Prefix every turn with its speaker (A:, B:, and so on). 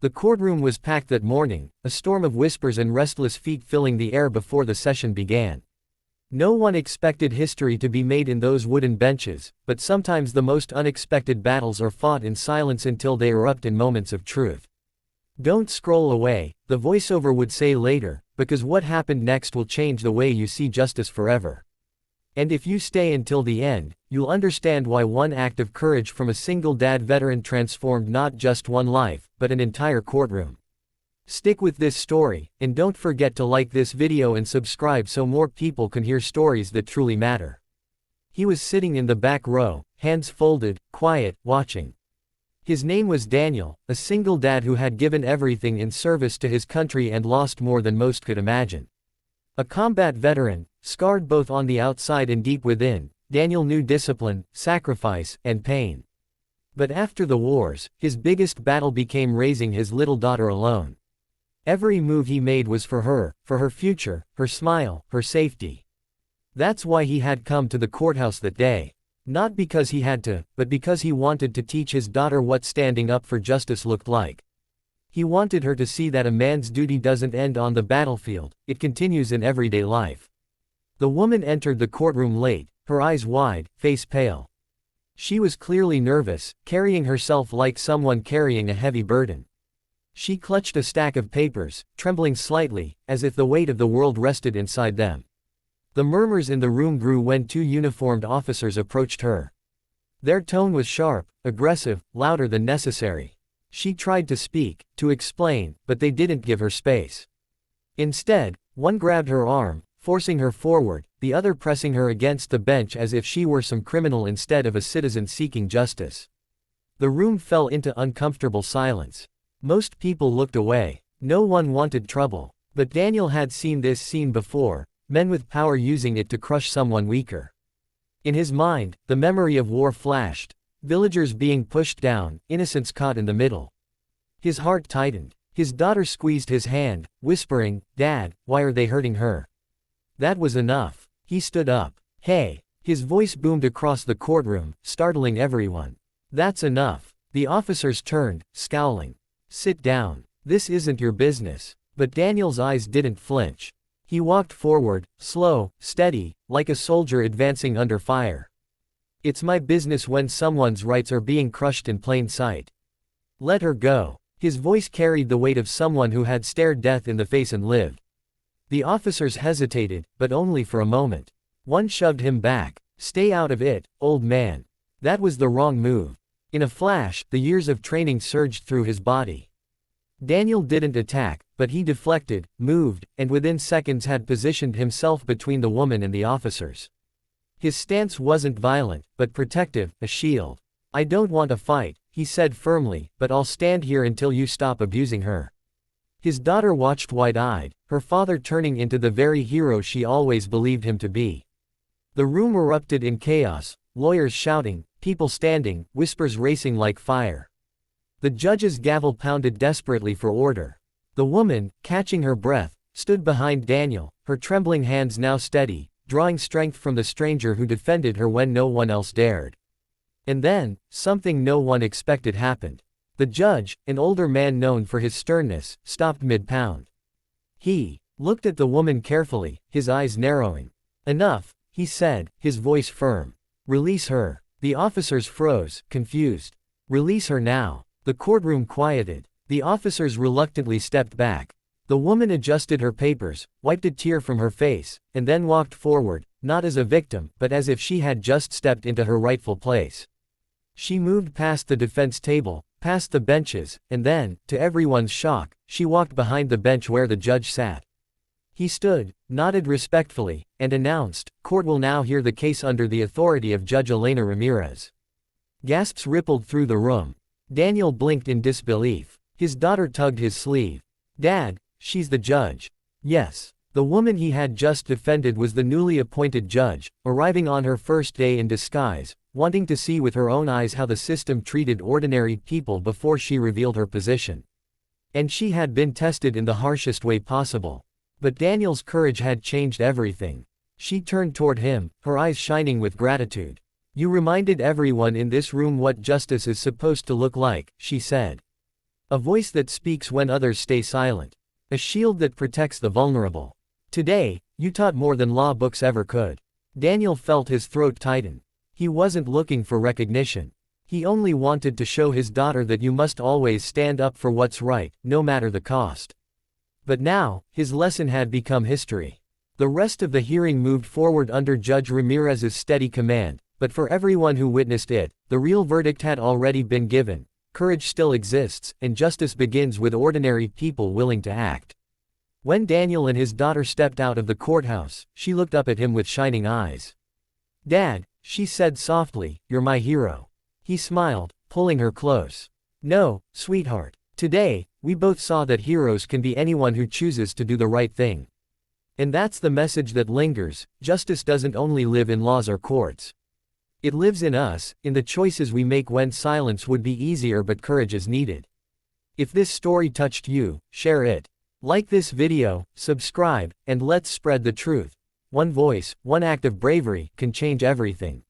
A: The courtroom was packed that morning, a storm of whispers and restless feet filling the air before the session began. No one expected history to be made in those wooden benches, but sometimes the most unexpected battles are fought in silence until they erupt in moments of truth. "Don't scroll away," the voiceover would say later, "because what happened next will change the way you see justice forever. And if you stay until the end, you'll understand why one act of courage from a single dad veteran transformed not just one life, but an entire courtroom." Stick with this story, and don't forget to like this video and subscribe so more people can hear stories that truly matter. He was sitting in the back row, hands folded, quiet, watching. His name was Daniel, a single dad who had given everything in service to his country and lost more than most could imagine. A combat veteran, scarred both on the outside and deep within, Daniel knew discipline, sacrifice, and pain. But after the wars, his biggest battle became raising his little daughter alone. Every move he made was for her future, her smile, her safety. That's why he had come to the courthouse that day. Not because he had to, but because he wanted to teach his daughter what standing up for justice looked like. He wanted her to see that a man's duty doesn't end on the battlefield, it continues in everyday life. The woman entered the courtroom late, her eyes wide, face pale. She was clearly nervous, carrying herself like someone carrying a heavy burden. She clutched a stack of papers, trembling slightly, as if the weight of the world rested inside them. The murmurs in the room grew when two uniformed officers approached her. Their tone was sharp, aggressive, louder than necessary. She tried to speak, to explain, but they didn't give her space. Instead, one grabbed her arm, forcing her forward, the other pressing her against the bench as if she were some criminal instead of a citizen seeking justice. The room fell into uncomfortable silence. Most people looked away. No one wanted trouble. But Daniel had seen this scene before, men with power using it to crush someone weaker. In his mind, the memory of war flashed. Villagers being pushed down, innocents caught in the middle. His heart tightened. His daughter squeezed his hand, whispering, "Dad, why are they hurting her?" That was enough. He stood up. "Hey!" His voice boomed across the courtroom, startling everyone. "That's enough." The officers turned, scowling. "Sit down. This isn't your business." But Daniel's eyes didn't flinch. He walked forward, slow, steady, like a soldier advancing under fire. "It's my business when someone's rights are being crushed in plain sight. Let her go." His voice carried the weight of someone who had stared death in the face and lived. The officers hesitated, but only for a moment. One shoved him back. "Stay out of it, old man." That was the wrong move. In a flash, the years of training surged through his body. Daniel didn't attack, but he deflected, moved, and within seconds had positioned himself between the woman and the officers. His stance wasn't violent, but protective, a shield. "I don't want a fight," he said firmly, "but I'll stand here until you stop abusing her." His daughter watched wide-eyed, her father turning into the very hero she always believed him to be. The room erupted in chaos, lawyers shouting, people standing, whispers racing like fire. The judge's gavel pounded desperately for order. The woman, catching her breath, stood behind Daniel, her trembling hands now steady, drawing strength from the stranger who defended her when no one else dared. And then, something no one expected happened. The judge, an older man known for his sternness, stopped mid-pound. He looked at the woman carefully, his eyes narrowing. "Enough," he said, his voice firm. "Release her." The officers froze, confused. "Release her now." The courtroom quieted. The officers reluctantly stepped back. The woman adjusted her papers, wiped a tear from her face, and then walked forward, not as a victim, but as if she had just stepped into her rightful place. She moved past the defense table, past the benches, and then, to everyone's shock, she walked behind the bench where the judge sat. He stood, nodded respectfully, and announced, "Court will now hear the case under the authority of Judge Elena Ramirez." Gasps rippled through the room. Daniel blinked in disbelief. His daughter tugged his sleeve. "Dad, she's the judge." "Yes." The woman he had just defended was the newly appointed judge, arriving on her first day in disguise, wanting to see with her own eyes how the system treated ordinary people before she revealed her position. And she had been tested in the harshest way possible. But Daniel's courage had changed everything. She turned toward him, her eyes shining with gratitude. "You reminded everyone in this room what justice is supposed to look like," she said. A voice that speaks when others stay silent. A shield that protects the vulnerable. Today, you taught more than law books ever could. Daniel felt his throat tighten. He wasn't looking for recognition. He only wanted to show his daughter that you must always stand up for what's right, no matter the cost. But now, his lesson had become history. The rest of the hearing moved forward under Judge Ramirez's steady command, but for everyone who witnessed it, the real verdict had already been given. Courage still exists, and justice begins with ordinary people willing to act. When Daniel and his daughter stepped out of the courthouse, she looked up at him with shining eyes. "Dad," she said softly, "you're my hero." He smiled, pulling her close. "No, sweetheart. Today, we both saw that heroes can be anyone who chooses to do the right thing. And that's the message that lingers. Justice doesn't only live in laws or courts. It lives in us, in the choices we make when silence would be easier but courage is needed." If this story touched you, share it. Like this video, subscribe, and let's spread the truth. One voice, one act of bravery, can change everything.